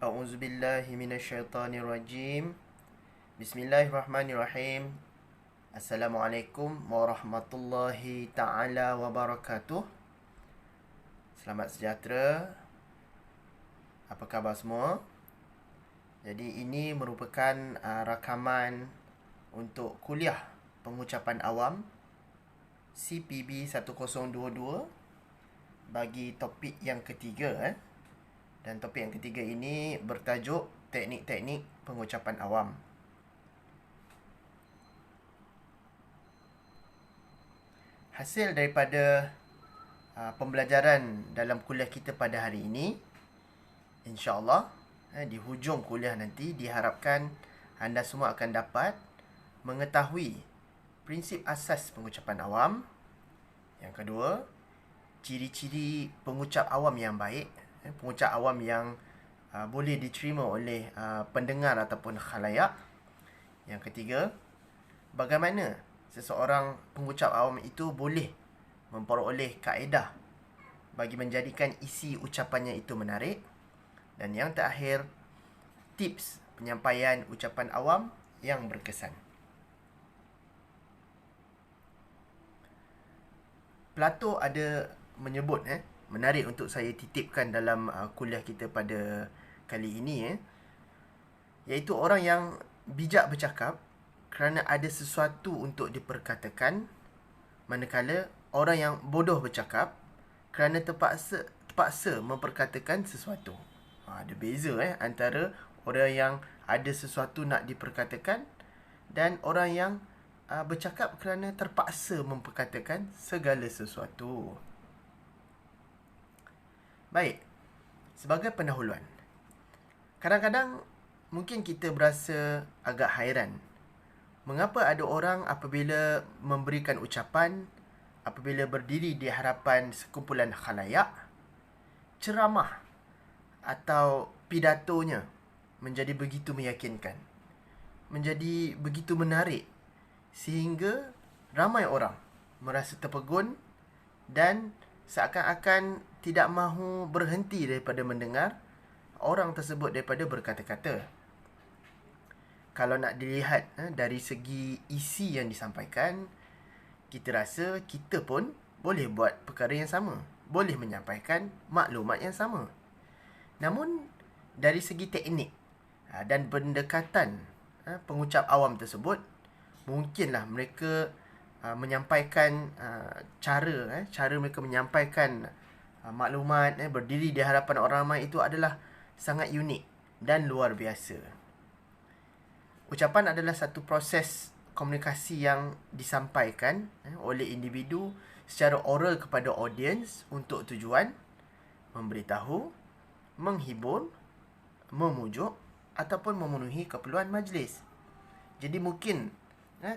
A'udzubillahi minasyaitonirrajim. Bismillahirrahmanirrahim. Assalamualaikum warahmatullahi taala wabarakatuh. Selamat sejahtera. Apa khabar semua? Jadi ini merupakan rakaman untuk kuliah pengucapan awam CPB 1022 bagi topik yang ketiga. Dan topik yang ketiga ini bertajuk teknik-teknik pengucapan awam. Hasil daripada pembelajaran dalam kuliah kita pada hari ini, insya-Allah di hujung kuliah nanti diharapkan anda semua akan dapat mengetahui prinsip asas pengucapan awam. Yang kedua, ciri-ciri pengucap awam yang baik, pengucap awam yang boleh diterima oleh pendengar ataupun khalayak. Yang ketiga, bagaimana seseorang pengucap awam itu boleh memperoleh kaedah bagi menjadikan isi ucapannya itu menarik. Dan yang terakhir, tips penyampaian ucapan awam yang berkesan. Plato ada menyebut menarik untuk saya titipkan dalam kuliah kita pada kali ini, iaitu orang yang bijak bercakap kerana ada sesuatu untuk diperkatakan, manakala orang yang bodoh bercakap kerana terpaksa memperkatakan sesuatu. Ada beza antara orang yang ada sesuatu nak diperkatakan dan orang yang bercakap kerana terpaksa memperkatakan segala sesuatu. Baik, sebagai pendahuluan, kadang-kadang mungkin kita berasa agak hairan mengapa ada orang apabila memberikan ucapan, apabila berdiri di hadapan sekumpulan khalayak, ceramah atau pidatonya menjadi begitu meyakinkan, menjadi begitu menarik, sehingga ramai orang merasa terpegun dan seakan-akan tidak mahu berhenti daripada mendengar orang tersebut daripada berkata-kata. Kalau nak dilihat dari segi isi yang disampaikan, kita rasa kita pun boleh buat perkara yang sama, boleh menyampaikan maklumat yang sama. Namun dari segi teknik dan pendekatan pengucap awam tersebut, mungkinlah mereka menyampaikan cara mereka menyampaikan maklumat berdiri di hadapan orang ramai itu adalah sangat unik dan luar biasa. Ucapan adalah satu proses komunikasi yang disampaikan oleh individu secara oral kepada audiens untuk tujuan memberitahu, menghibur, memujuk ataupun memenuhi keperluan majlis. Jadi mungkin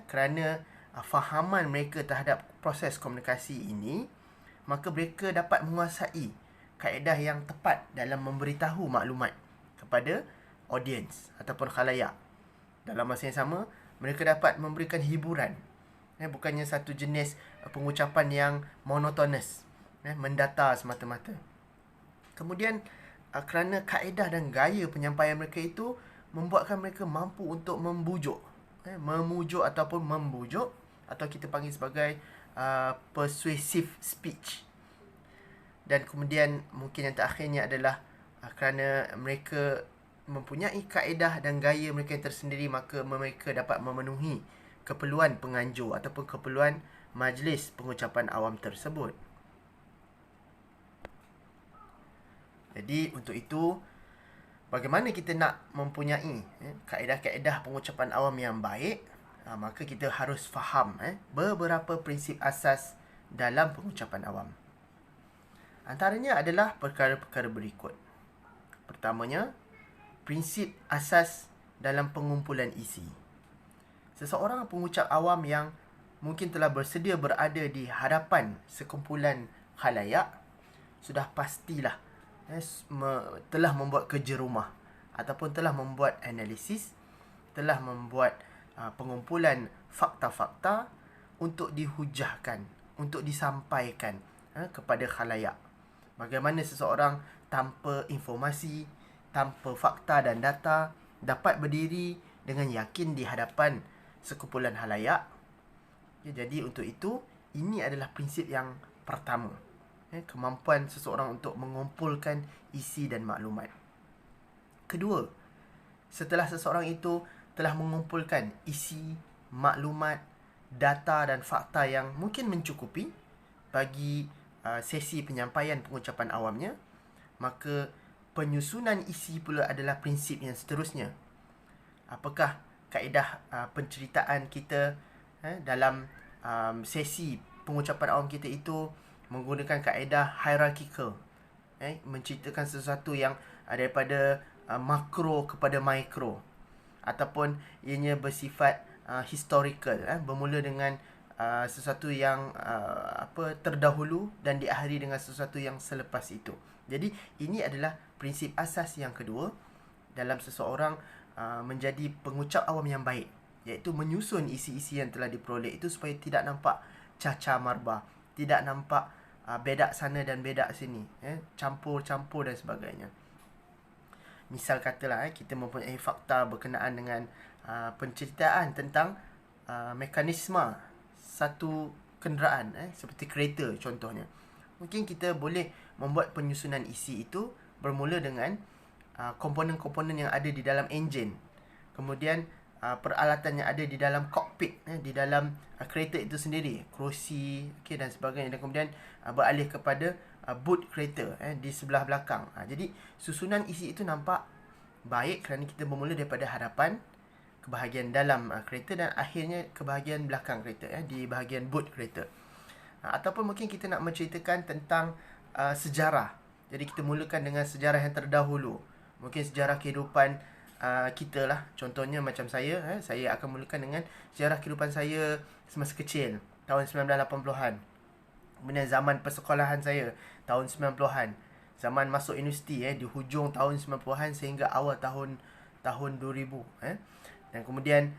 kerana fahaman mereka terhadap proses komunikasi ini, maka mereka dapat menguasai kaedah yang tepat dalam memberitahu maklumat kepada audiens ataupun khalayak. Dalam masa yang sama, mereka dapat memberikan hiburan, bukannya satu jenis pengucapan yang monotonous, mendatar semata-mata. Kemudian kerana kaedah dan gaya penyampaian mereka itu membuatkan mereka mampu untuk memujuk ataupun membujuk, atau kita panggil sebagai persuasive speech. Dan kemudian mungkin yang terakhirnya adalah kerana mereka mempunyai kaedah dan gaya mereka yang tersendiri, maka mereka dapat memenuhi keperluan penganjur ataupun keperluan majlis pengucapan awam tersebut. Jadi untuk itu, bagaimana kita nak mempunyai kaedah-kaedah pengucapan awam yang baik, maka kita harus faham beberapa prinsip asas dalam pengucapan awam. Antaranya adalah perkara-perkara berikut. Pertamanya, prinsip asas dalam pengumpulan isi. Seseorang pengucap awam yang mungkin telah bersedia berada di hadapan sekumpulan khalayak sudah pastilah telah membuat kerja rumah ataupun telah membuat analisis, telah membuat pengumpulan fakta-fakta untuk dihujahkan, untuk disampaikan kepada khalayak. Bagaimana seseorang tanpa informasi, tanpa fakta dan data dapat berdiri dengan yakin di hadapan sekumpulan halayak. Jadi untuk itu, ini adalah prinsip yang pertama. Kemampuan seseorang untuk mengumpulkan isi dan maklumat. Kedua, setelah seseorang itu telah mengumpulkan isi, maklumat, data dan fakta yang mungkin mencukupi bagi sesi penyampaian pengucapan awamnya, maka penyusunan isi pula adalah prinsip yang seterusnya. Apakah kaedah penceritaan kita dalam sesi pengucapan awam kita itu menggunakan kaedah hierarchical, menceritakan sesuatu yang daripada makro kepada mikro, ataupun ianya bersifat historical, bermula dengan sesuatu yang terdahulu dan diakhiri dengan sesuatu yang selepas itu. Jadi ini adalah prinsip asas yang kedua dalam seseorang menjadi pengucap awam yang baik, iaitu menyusun isi-isi yang telah diperoleh itu supaya tidak nampak cacah marbah, tidak nampak bedak sana dan bedak sini, campur-campur dan sebagainya. Misal katalah kita mempunyai fakta berkenaan dengan penceritaan tentang mekanisme satu kenderaan, seperti kereta contohnya. Mungkin kita boleh membuat penyusunan isi itu bermula dengan komponen-komponen yang ada di dalam enjin, kemudian peralatan yang ada di dalam kokpit, di dalam kereta itu sendiri, kerusi, dan sebagainya, dan kemudian beralih kepada boot kereta di sebelah belakang. Jadi susunan isi itu nampak baik kerana kita bermula daripada hadapan ke bahagian dalam kereta dan akhirnya ke bahagian belakang kereta, di bahagian boot kereta. Ataupun mungkin kita nak menceritakan tentang sejarah. Jadi kita mulakan dengan sejarah yang terdahulu. Mungkin sejarah kehidupan kita lah. Contohnya macam saya akan mulakan dengan sejarah kehidupan saya semasa kecil, tahun 1980-an. Kemudian zaman persekolahan saya, tahun 90-an. Zaman masuk universiti, di hujung tahun 90-an sehingga awal tahun 2000. Dan kemudian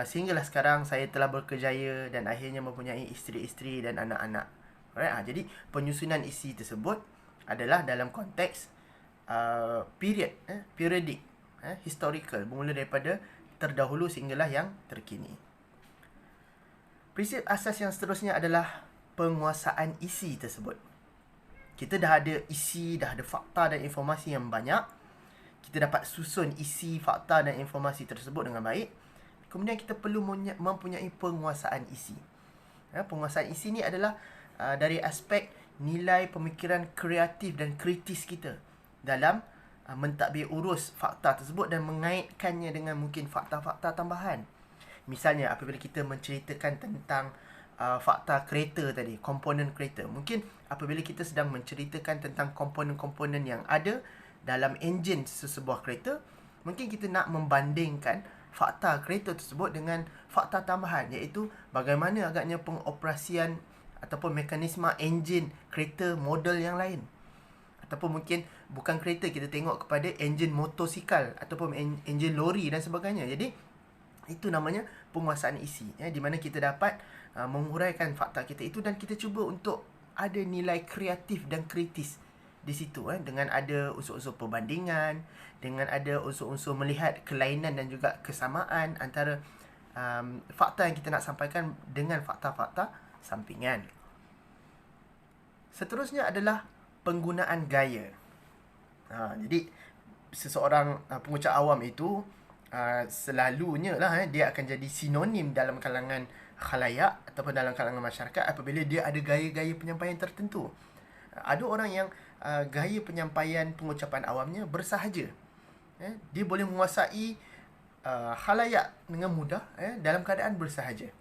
sehinggalah sekarang saya telah berkejaya dan akhirnya mempunyai isteri-isteri dan anak-anak. Alright? Jadi penyusunan isi tersebut adalah dalam konteks periodic, historical, bermula daripada terdahulu sehinggalah yang terkini. Prinsip asas yang seterusnya adalah penguasaan isi tersebut. Kita dah ada isi, dah ada fakta dan informasi yang banyak. Kita dapat susun isi, fakta dan informasi tersebut dengan baik. Kemudian kita perlu mempunyai penguasaan isi. Penguasaan isi ni adalah dari aspek nilai pemikiran kreatif dan kritis kita dalam mentadbir urus fakta tersebut dan mengaitkannya dengan mungkin fakta-fakta tambahan. Misalnya apabila kita menceritakan tentang fakta kereta tadi, komponen kereta, mungkin apabila kita sedang menceritakan tentang komponen-komponen yang ada dalam enjin sesebuah kereta, mungkin kita nak membandingkan fakta kereta tersebut dengan fakta tambahan, iaitu bagaimana agaknya pengoperasian ataupun mekanisme enjin kereta model yang lain. Ataupun mungkin bukan kereta, kita tengok kepada enjin motosikal ataupun enjin lori dan sebagainya. Jadi itu namanya penguasaan isi, di mana kita dapat menguraikan fakta kita itu dan kita cuba untuk ada nilai kreatif dan kritis di situ, dengan ada unsur-unsur perbandingan, dengan ada unsur-unsur melihat kelainan dan juga kesamaan antara fakta yang kita nak sampaikan dengan fakta-fakta sampingan. Seterusnya adalah penggunaan gaya. Jadi seseorang pengucap awam itu selalunya lah dia akan jadi sinonim dalam kalangan khalayak ataupun dalam kalangan masyarakat apabila dia ada gaya-gaya penyampaian tertentu. Ada orang yang gaya penyampaian pengucapan awamnya bersahaja. Dia boleh menguasai khalayak dengan mudah dalam keadaan bersahaja.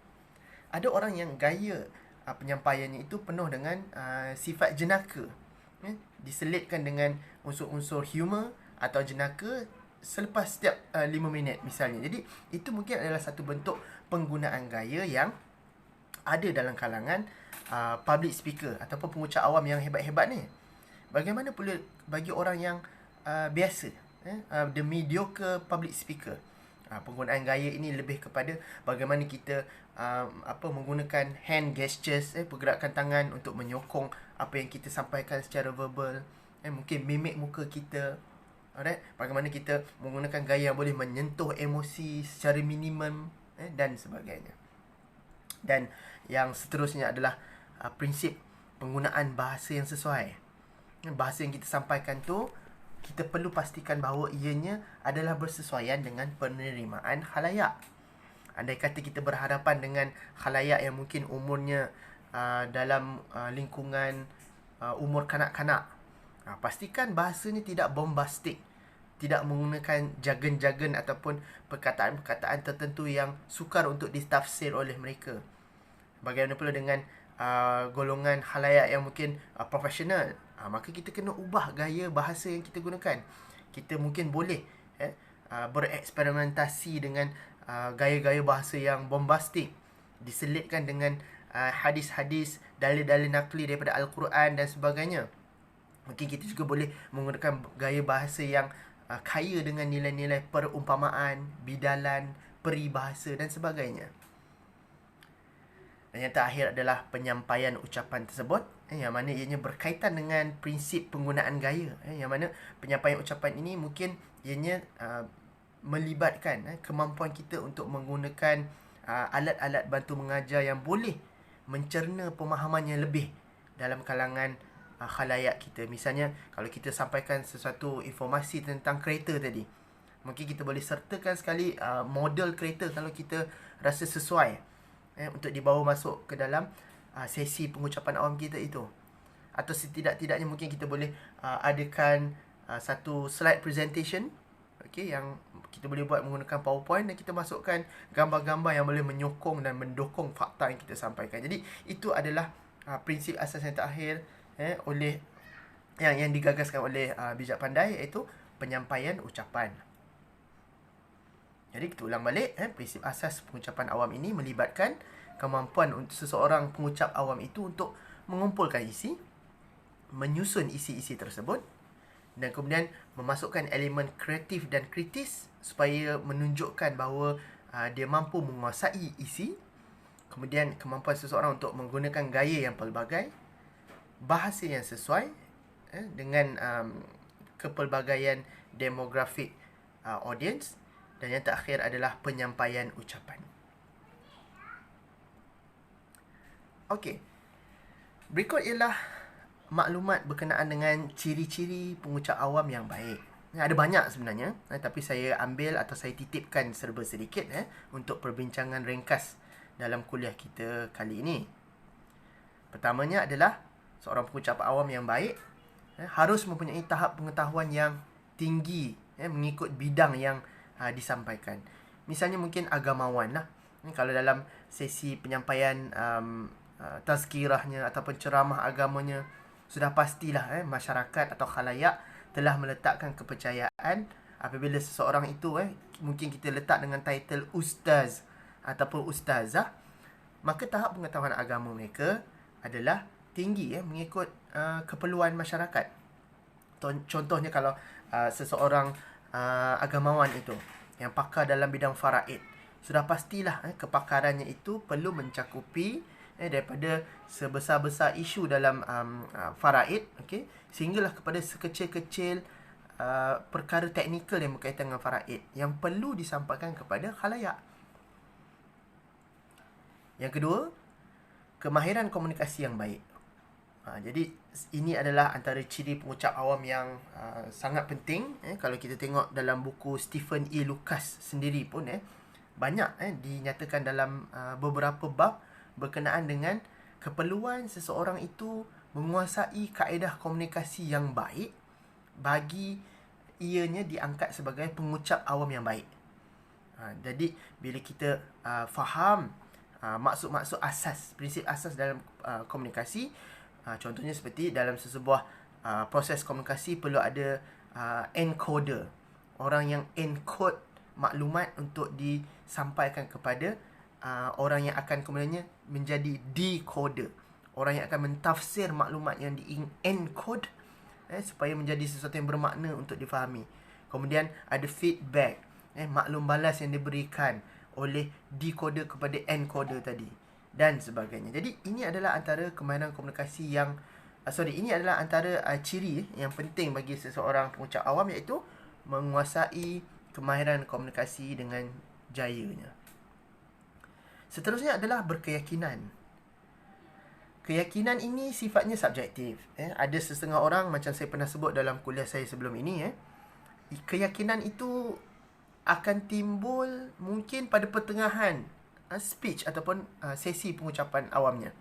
Ada orang yang gaya penyampaiannya itu penuh dengan sifat jenaka, diselitkan dengan unsur-unsur humor atau jenaka selepas setiap 5 minit misalnya. Jadi itu mungkin adalah satu bentuk penggunaan gaya yang ada dalam kalangan public speaker ataupun pengucap awam yang hebat-hebat ni. Bagaimana pula bagi orang yang biasa, the mediocre public speaker? Penggunaan gaya ini lebih kepada bagaimana kita menggunakan hand gestures, pergerakan tangan untuk menyokong apa yang kita sampaikan secara verbal, mungkin mimik muka kita, Alright, bagaimana kita menggunakan gaya yang boleh menyentuh emosi secara minimum, dan sebagainya. Dan yang seterusnya adalah prinsip penggunaan bahasa yang sesuai. Bahasa yang kita sampaikan tu, kita perlu pastikan bahawa ianya adalah bersesuaian dengan penerimaan khalayak. Andai kata kita berhadapan dengan khalayak yang mungkin umurnya dalam lingkungan umur kanak-kanak, pastikan bahasanya tidak bombastik, tidak menggunakan jargon-jargon ataupun perkataan-perkataan tertentu yang sukar untuk ditafsir oleh mereka. Bagaimana pula dengan golongan khalayak yang mungkin profesional, maka kita kena ubah gaya bahasa yang kita gunakan. Kita mungkin boleh bereksperimentasi dengan gaya-gaya bahasa yang bombastik, diselitkan dengan hadis-hadis, dalil-dalil nakli daripada Al-Quran dan sebagainya. Mungkin kita juga boleh menggunakan gaya bahasa yang kaya dengan nilai-nilai perumpamaan, bidalan, peribahasa dan sebagainya. Dan yang terakhir adalah penyampaian ucapan tersebut, yang mana ianya berkaitan dengan prinsip penggunaan gaya, yang mana penyampaian ucapan ini mungkin ianya melibatkan kemampuan kita untuk menggunakan alat-alat bantu mengajar yang boleh mencerna pemahaman yang lebih dalam kalangan khalayak kita. Misalnya, kalau kita sampaikan sesuatu informasi tentang kereta tadi, mungkin kita boleh sertakan sekali model kereta kalau kita rasa sesuai untuk dibawa masuk ke dalam sesi pengucapan awam kita itu. Atau setidak-tidaknya mungkin kita boleh adakan satu slide presentation, yang kita boleh buat menggunakan PowerPoint, dan kita masukkan gambar-gambar yang boleh menyokong dan mendukung fakta yang kita sampaikan. Jadi itu adalah prinsip asas yang terakhir oleh yang digagaskan oleh Bijak Pandai, iaitu penyampaian ucapan. Jadi kita ulang balik, prinsip asas pengucapan awam ini melibatkan kemampuan untuk seseorang pengucap awam itu untuk mengumpulkan isi, menyusun isi-isi tersebut, dan kemudian memasukkan elemen kreatif dan kritis supaya menunjukkan bahawa dia mampu menguasai isi. Kemudian kemampuan seseorang untuk menggunakan gaya yang pelbagai, bahasa yang sesuai dengan kepelbagaian demografik audience. Dan yang terakhir adalah penyampaian ucapan. Okey. Berikut ialah maklumat berkenaan dengan ciri-ciri pengucap awam yang baik. Ada banyak sebenarnya, tapi saya ambil atau saya titipkan serba sedikit untuk perbincangan ringkas dalam kuliah kita kali ini. Pertamanya adalah seorang pengucap awam yang baik harus mempunyai tahap pengetahuan yang tinggi mengikut bidang yang disampaikan. Misalnya mungkin agamawan lah. Kalau dalam sesi penyampaian tazkirahnya ataupun ceramah agamanya, sudah pastilah masyarakat atau khalayak telah meletakkan kepercayaan apabila seseorang itu mungkin kita letak dengan title ustaz ataupun ustazah, maka tahap pengetahuan agama mereka adalah tinggi mengikut keperluan masyarakat. Contohnya kalau seseorang agamawan itu yang pakar dalam bidang faraid, sudah pastilah kepakarannya itu perlu mencakupi daripada sebesar-besar isu dalam faraid, sehinggalah kepada sekecil-kecil perkara teknikal yang berkaitan dengan faraid yang perlu disampaikan kepada khalayak. Yang kedua, kemahiran komunikasi yang baik. Jadi ini adalah antara ciri pengucap awam yang sangat penting. Kalau kita tengok dalam buku Stephen E. Lucas sendiri pun banyak dinyatakan dalam beberapa bab berkenaan dengan keperluan seseorang itu menguasai kaedah komunikasi yang baik bagi ianya diangkat sebagai pengucap awam yang baik. Jadi bila kita faham maksud-maksud asas, prinsip asas dalam komunikasi, contohnya seperti dalam sesebuah proses komunikasi perlu ada encoder, orang yang encode maklumat untuk disampaikan kepada orang yang akan kemudiannya menjadi decoder, orang yang akan mentafsir maklumat yang di-encode supaya menjadi sesuatu yang bermakna untuk difahami. Kemudian ada feedback, maklum balas yang diberikan oleh decoder kepada encoder tadi, dan sebagainya. Jadi ini adalah antara kemahiran komunikasi yang ini adalah antara ciri yang penting bagi seseorang pengucap awam, iaitu menguasai kemahiran komunikasi dengan jayanya. Seterusnya adalah berkeyakinan. Keyakinan ini sifatnya subjektif. Ada setengah orang, macam saya pernah sebut dalam kuliah saya sebelum ini, keyakinan itu akan timbul mungkin pada pertengahan speech ataupun sesi pengucapan awamnya.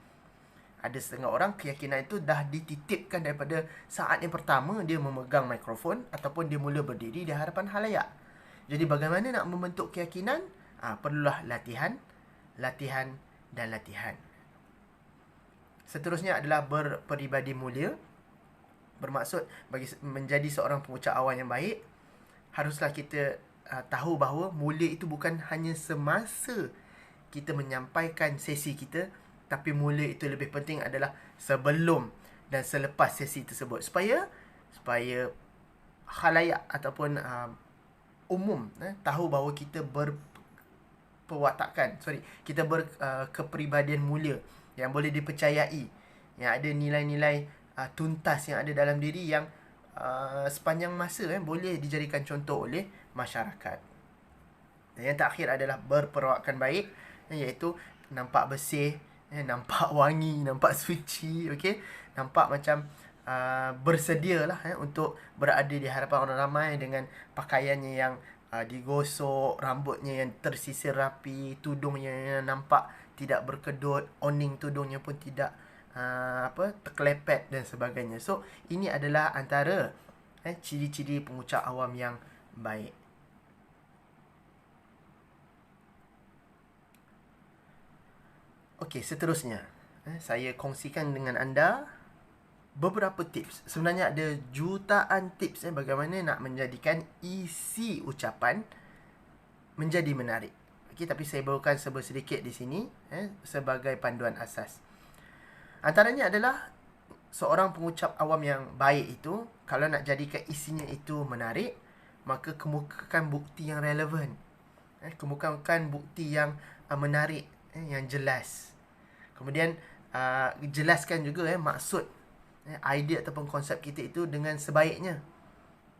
Ada setengah orang keyakinan itu dah dititipkan daripada saat yang pertama dia memegang mikrofon ataupun dia mula berdiri di hadapan khalayak. Jadi bagaimana nak membentuk keyakinan? Perlulah latihan, latihan dan latihan. Seterusnya adalah berperibadi mulia. Bermaksud bagi menjadi seorang pengucap awam yang baik, haruslah kita tahu bahawa mulia itu bukan hanya semasa kita menyampaikan sesi kita, tapi mulia itu lebih penting adalah sebelum dan selepas sesi tersebut, supaya khalayak ataupun umum tahu bahawa kita kita berkepribadian mulia yang boleh dipercayai, yang ada nilai-nilai tuntas yang ada dalam diri yang sepanjang masa boleh dijadikan contoh oleh masyarakat. Dan yang terakhir adalah berperawakan baik, iaitu nampak bersih, nampak wangi, nampak suci, okey, nampak macam bersedialah untuk berada di hadapan orang ramai dengan pakaiannya yang digosok, rambutnya yang tersisir rapi, tudungnya yang nampak tidak berkedut, oning tudungnya pun tidak terkelepet dan sebagainya. So ini adalah antara ciri-ciri pengucap awam yang baik. Okey, seterusnya saya kongsikan dengan anda beberapa tips. Sebenarnya ada jutaan tips bagaimana nak menjadikan isi ucapan menjadi menarik. Okey, tapi saya bawakan sedikit di sini sebagai panduan asas. Antaranya adalah seorang pengucap awam yang baik itu, kalau nak jadikan isinya itu menarik, maka kemukakan bukti yang relevan. Kemukakan bukti yang menarik, yang jelas. Kemudian jelaskan juga maksud, idea ataupun konsep kita itu dengan sebaiknya.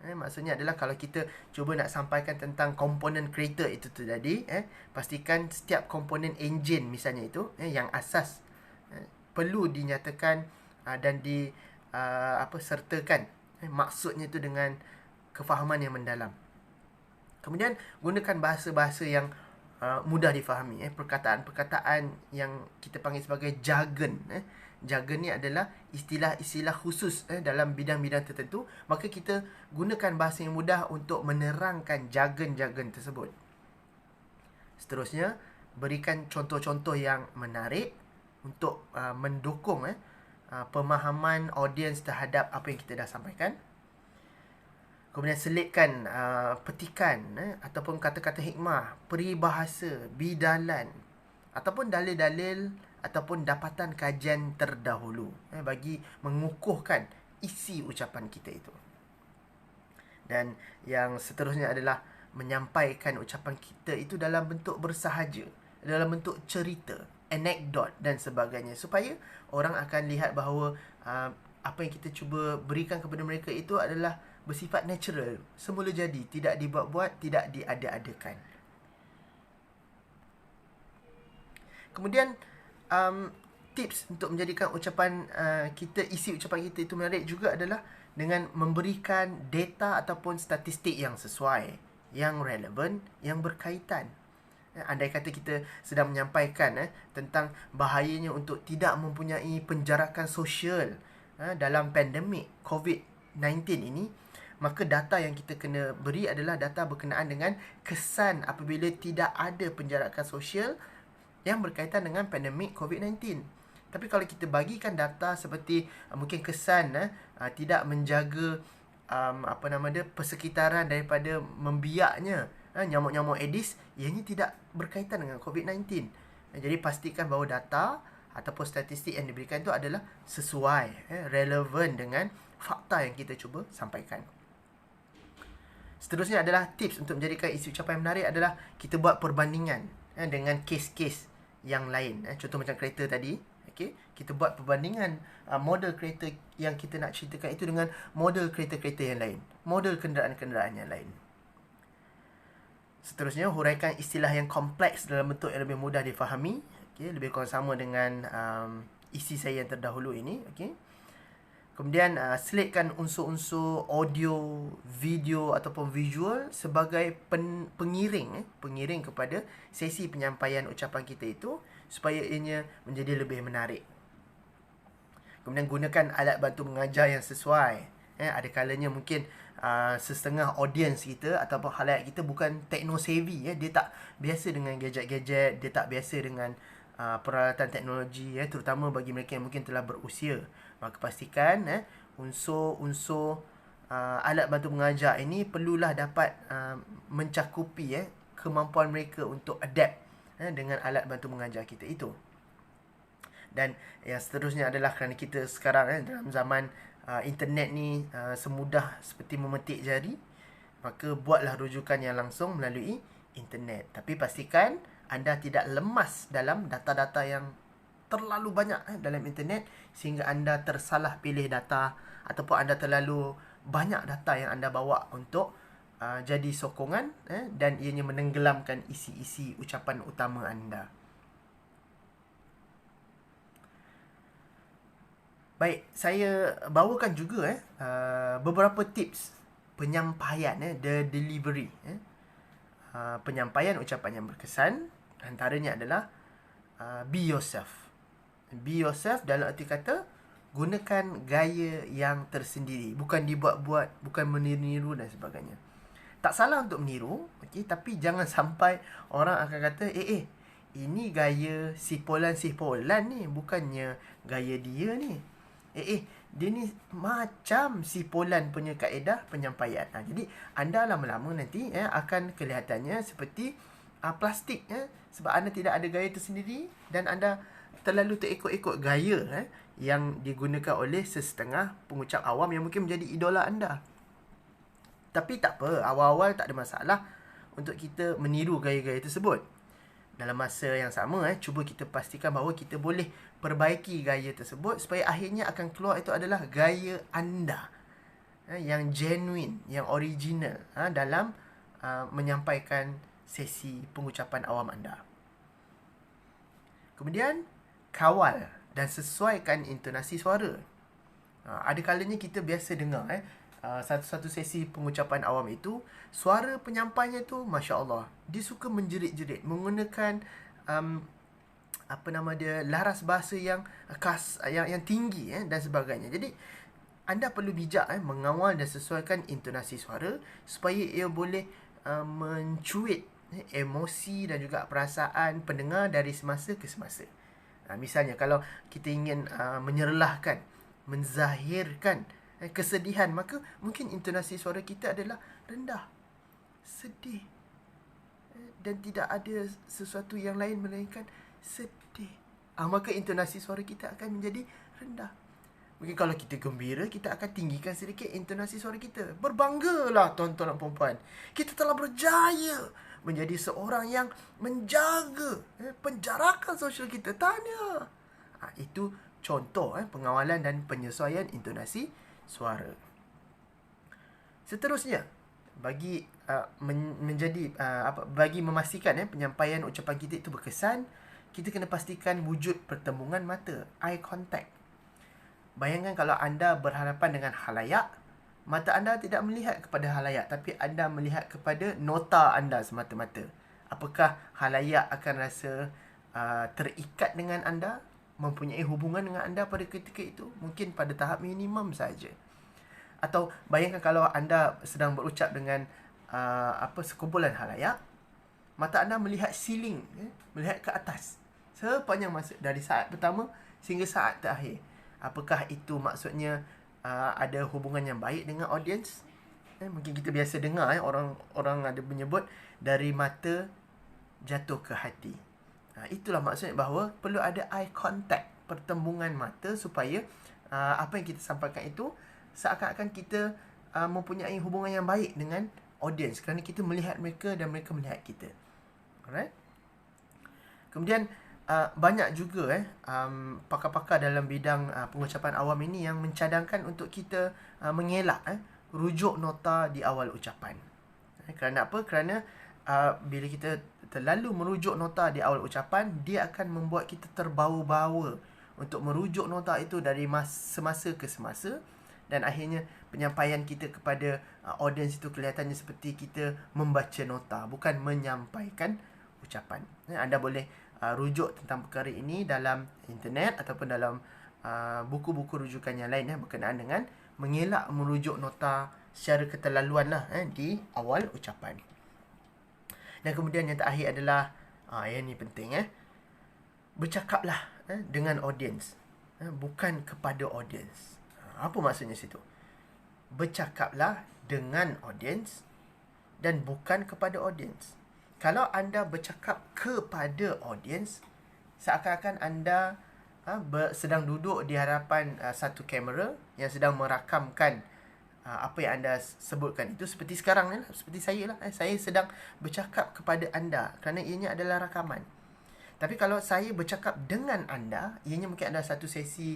Maksudnya adalah kalau kita cuba nak sampaikan tentang komponen kereta itu tadi, pastikan setiap komponen enjin misalnya itu, yang asas perlu dinyatakan dan sertakan maksudnya itu dengan kefahaman yang mendalam. Kemudian gunakan bahasa-bahasa yang mudah difahami, perkataan-perkataan yang kita panggil sebagai jargon. Jargon ni adalah istilah-istilah khusus dalam bidang-bidang tertentu, maka kita gunakan bahasa yang mudah untuk menerangkan jargon-jargon tersebut. Seterusnya, berikan contoh-contoh yang menarik untuk mendukung pemahaman audiens terhadap apa yang kita dah sampaikan. Kemudian selitkan petikan ataupun kata-kata hikmah, peribahasa, bidalan ataupun dalil-dalil ataupun dapatan kajian terdahulu bagi mengukuhkan isi ucapan kita itu. Dan yang seterusnya adalah menyampaikan ucapan kita itu dalam bentuk bersahaja, dalam bentuk cerita, anekdot dan sebagainya, supaya orang akan lihat bahawa apa yang kita cuba berikan kepada mereka itu adalah bersifat natural, semula jadi, tidak dibuat-buat, tidak diada-adakan. Kemudian tips untuk menjadikan ucapan isi ucapan kita itu menarik juga adalah dengan memberikan data ataupun statistik yang sesuai, yang relevan, yang berkaitan. Andai kata kita sedang menyampaikan tentang bahayanya untuk tidak mempunyai penjarakan sosial dalam pandemik COVID-19 ini, maka data yang kita kena beri adalah data berkenaan dengan kesan apabila tidak ada penjarakan sosial yang berkaitan dengan pandemik COVID-19. Tapi kalau kita bagikan data seperti mungkin kesan tidak menjaga persekitaran daripada membiaknya nyamuk-nyamuk Aedes, ianya tidak berkaitan dengan COVID-19. Jadi pastikan bahawa data ataupun statistik yang diberikan itu adalah sesuai, relevan dengan fakta yang kita cuba sampaikan. Seterusnya adalah tips untuk menjadikan isi ucapan yang menarik adalah kita buat perbandingan dengan kes-kes yang lain. Contoh macam kereta tadi, Okey, kita buat perbandingan model kereta yang kita nak ceritakan itu dengan model kereta-kereta yang lain, model kenderaan-kenderaan yang lain. Seterusnya, huraikan istilah yang kompleks dalam bentuk yang lebih mudah difahami. Okey, lebih kurang sama dengan isi saya yang terdahulu ini. Okey. Kemudian selitkan unsur-unsur audio, video ataupun visual sebagai pengiring kepada sesi penyampaian ucapan kita itu supaya ianya menjadi lebih menarik. Kemudian gunakan alat bantu mengajar yang sesuai. Ada kalanya mungkin setengah audience kita ataupun khalayak kita bukan techno-savvy. Dia tak biasa dengan gadget-gadget, dia tak biasa dengan peralatan teknologi, terutama bagi mereka yang mungkin telah berusia. Maka pastikan unsur-unsur alat bantu mengajar ini perlulah dapat mencakupi kemampuan mereka untuk adapt dengan alat bantu mengajar kita itu. Dan yang seterusnya adalah kerana kita sekarang dalam zaman internet ni semudah seperti memetik jari, maka buatlah rujukan yang langsung melalui internet. Tapi pastikan anda tidak lemas dalam data-data yang terlalu banyak dalam internet sehingga anda tersalah pilih data ataupun anda terlalu banyak data yang anda bawa untuk jadi sokongan dan ianya menenggelamkan isi-isi ucapan utama anda. Baik, saya bawakan juga beberapa tips penyampaian, the delivery. Penyampaian ucapan yang berkesan, antaranya adalah be yourself. Be yourself dalam arti kata, gunakan gaya yang tersendiri. Bukan dibuat-buat, bukan meniru-niru dan sebagainya. Tak salah untuk meniru, okay, tapi jangan sampai orang akan kata, ini gaya sipolan-sipolan ni, bukannya gaya dia ni. Dia ni macam sipolan punya kaedah penyampaian. Jadi anda lama-lama nanti akan kelihatannya seperti plastik, sebab anda tidak ada gaya tersendiri dan anda terlalu terikut-ikut gaya yang digunakan oleh sesetengah pengucap awam yang mungkin menjadi idola anda. Tapi tak apa, awal-awal tak ada masalah untuk kita meniru gaya-gaya tersebut. Dalam masa yang sama, cuba kita pastikan bahawa kita boleh perbaiki gaya tersebut supaya akhirnya akan keluar itu adalah gaya anda yang genuine, yang original dalam menyampaikan sesi pengucapan awam anda. Kemudian, kawal dan sesuaikan intonasi suara. Ada kalanya kita biasa dengar satu-satu sesi pengucapan awam itu, suara penyampainya tu Masya Allah, dia suka menjerit-jerit, menggunakan laras bahasa yang khas, yang tinggi dan sebagainya. Jadi anda perlu bijak mengawal dan sesuaikan intonasi suara supaya ia boleh mencuit emosi dan juga perasaan pendengar dari semasa ke semasa. Misalnya kalau kita ingin menyerlahkan, menzahirkan kesedihan, maka mungkin intonasi suara kita adalah rendah, sedih, dan tidak ada sesuatu yang lain melainkan sedih. Maka intonasi suara kita akan menjadi rendah. Mungkin kalau kita gembira, kita akan tinggikan sedikit intonasi suara kita. Berbanggalah tuan-tuan dan puan-puan, kita telah berjaya menjadi seorang yang menjaga penjarakan sosial kita. Tahniah. Itu contoh pengawalan dan penyesuaian intonasi suara. Seterusnya, bagi bagi memastikan penyampaian ucapan kita itu berkesan, kita kena pastikan wujud pertembungan mata, eye contact. Bayangkan kalau anda berhadapan dengan khalayak, mata anda tidak melihat kepada khalayak, tapi anda melihat kepada nota anda semata-mata. Apakah khalayak akan rasa terikat dengan anda, mempunyai hubungan dengan anda pada ketika itu? Mungkin pada tahap minimum saja. Atau bayangkan kalau anda sedang berucap dengan sekumpulan khalayak, mata anda melihat ceiling, melihat ke atas sepanjang masa, dari saat pertama sehingga saat terakhir. Apakah itu maksudnya ada hubungan yang baik dengan audience? Mungkin kita biasa dengar orang ada menyebut dari mata jatuh ke hati. Itulah maksudnya bahawa perlu ada eye contact, pertembungan mata, supaya apa yang kita sampaikan itu seakan-akan kita mempunyai hubungan yang baik dengan audience, kerana kita melihat mereka dan mereka melihat kita. Alright? Kemudian banyak juga pakar-pakar dalam bidang pengucapan awam ini yang mencadangkan untuk kita mengelak rujuk nota di awal ucapan. Kerana apa? Kerana bila kita terlalu merujuk nota di awal ucapan, dia akan membuat kita terbawa-bawa untuk merujuk nota itu dari semasa ke semasa, dan akhirnya penyampaian kita kepada audiens itu kelihatannya seperti kita membaca nota, bukan menyampaikan ucapan. Anda boleh rujuk tentang perkara ini dalam internet ataupun dalam buku-buku rujukan yang lain berkenaan dengan mengelak merujuk nota secara keterlaluan di awal ucapan. Dan kemudian yang terakhir adalah yang ni penting bercakaplah dengan audiens, bukan kepada audiens. Apa maksudnya situ? Bercakaplah dengan audiens dan bukan kepada audiens. Kalau anda bercakap kepada audiens, seakan-akan anda sedang duduk di hadapan satu kamera yang sedang merakamkan apa yang anda sebutkan itu. Seperti sekarang ni, seperti saya lah, saya sedang bercakap kepada anda kerana ianya adalah rakaman. Tapi kalau saya bercakap dengan anda, ianya mungkin ada satu sesi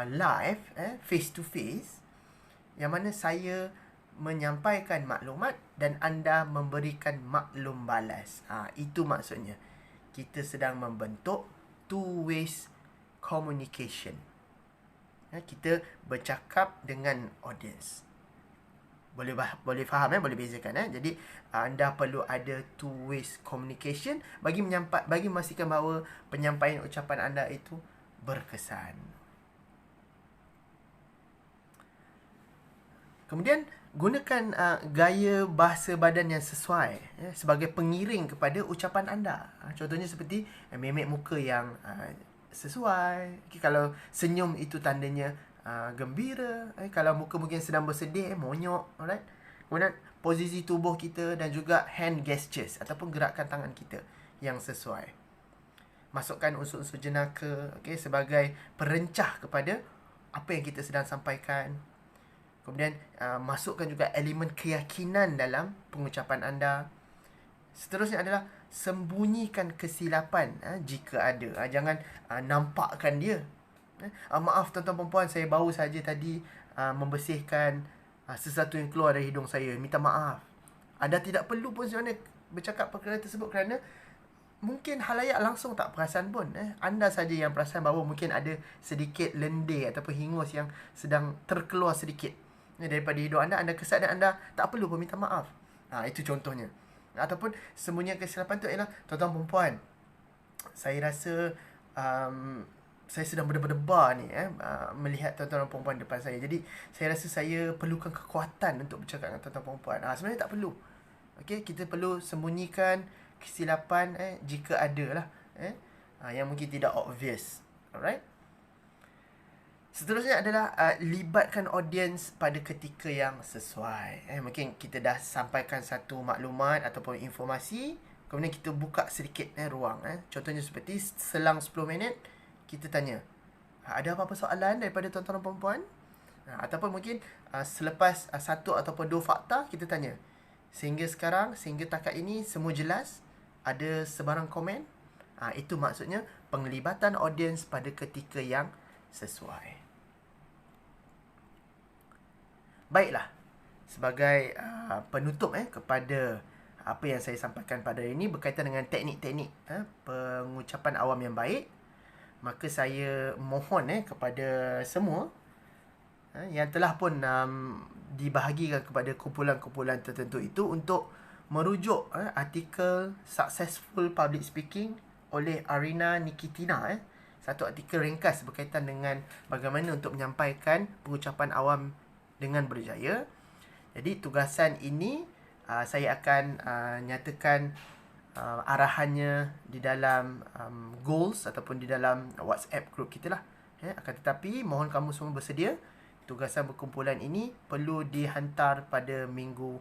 live, face to face, yang mana saya menyampaikan maklumat dan anda memberikan maklum balas. Itu maksudnya. Kita sedang membentuk two-way communication. Kita bercakap dengan audience. Boleh faham boleh bezakan Jadi anda perlu ada two-way communication bagi memastikan bahawa penyampaian ucapan anda itu berkesan. Kemudian gunakan gaya bahasa badan yang sesuai sebagai pengiring kepada ucapan anda. Contohnya seperti memek muka yang sesuai. Kalau senyum itu tandanya gembira. Kalau muka mungkin sedang bersedih, monyok. Alright. Kemudian posisi tubuh kita dan juga hand gestures ataupun gerakan tangan kita yang sesuai. Masukkan unsur-unsur jenaka sebagai perencah kepada apa yang kita sedang sampaikan. Kemudian masukkan juga elemen keyakinan dalam pengucapan anda. Seterusnya adalah sembunyikan kesilapan jika ada. Jangan nampakkan dia. Maaf tuan-tuan perempuan, saya baru saja tadi membersihkan sesuatu yang keluar dari hidung saya. Minta maaf. Anda tidak perlu pun sebenarnya bercakap perkara tersebut kerana mungkin halayak langsung tak perasan pun. Anda saja yang perasan bahawa mungkin ada sedikit lendir ataupun hingus yang sedang terkeluar sedikit daripada hidung anda. Anda kesal dan anda tak perlu pun minta maaf. Itu contohnya. Ataupun sembunyian kesilapan tu ialah, tuan-tuan perempuan, saya rasa saya sedang berdebar ni melihat tuan-tuan perempuan depan saya. Jadi saya rasa saya perlukan kekuatan untuk bercakap dengan tuan-tuan perempuan. Sebenarnya tak perlu. Kita perlu sembunyikan kesilapan jika ada lah yang mungkin tidak obvious. Alright. Seterusnya adalah libatkan audiens pada ketika yang sesuai. Mungkin kita dah sampaikan satu maklumat ataupun informasi, kemudian kita buka sedikit ruang. Contohnya seperti selang 10 minit kita tanya, ada apa-apa soalan daripada tuan-tuan dan perempuan? Ataupun mungkin selepas satu ataupun dua fakta kita tanya, sehingga sekarang, sehingga takat ini semua jelas? Ada sebarang komen? Itu maksudnya penglibatan audiens pada ketika yang sesuai. Baiklah, sebagai penutup kepada apa yang saya sampaikan pada hari ini berkaitan dengan teknik-teknik pengucapan awam yang baik, maka saya mohon kepada semua yang telah pun dibahagikan kepada kumpulan-kumpulan tertentu itu untuk merujuk artikel Successful Public Speaking oleh Arina Nikitina. Satu artikel ringkas berkaitan dengan bagaimana untuk menyampaikan pengucapan awam dengan berjaya. Jadi tugasan ini saya akan nyatakan arahannya di dalam goals ataupun di dalam WhatsApp group kita lah. Akan tetapi mohon kamu semua bersedia. Tugasan berkumpulan ini perlu dihantar pada minggu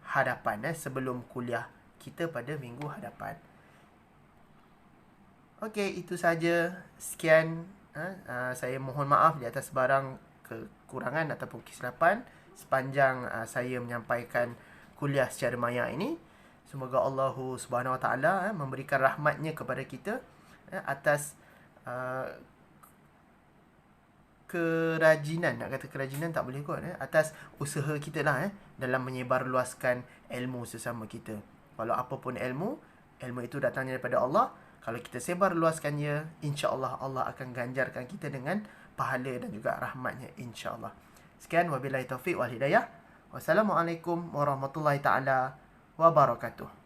hadapan sebelum kuliah kita pada minggu hadapan. Okey, itu saja. Sekian. Saya mohon maaf di atas barang kekurangan ataupun kesilapan sepanjang saya menyampaikan kuliah secara maya ini. Semoga Allah Subhanahu Wa Taala memberikan rahmatnya kepada kita atas kerajinan, nak kata kerajinan tak boleh kot, atas usaha kita lah dalam menyebarluaskan ilmu sesama kita. Kalau apapun ilmu itu datangnya daripada Allah. Kalau kita sebarluaskannya, insya-Allah Allah akan ganjarkan kita dengan pahala dan juga rahmatnya, insya-Allah. Sekian, wabillahi taufiq wal hidayah. Wassalamualaikum warahmatullahi taala wabarakatuh.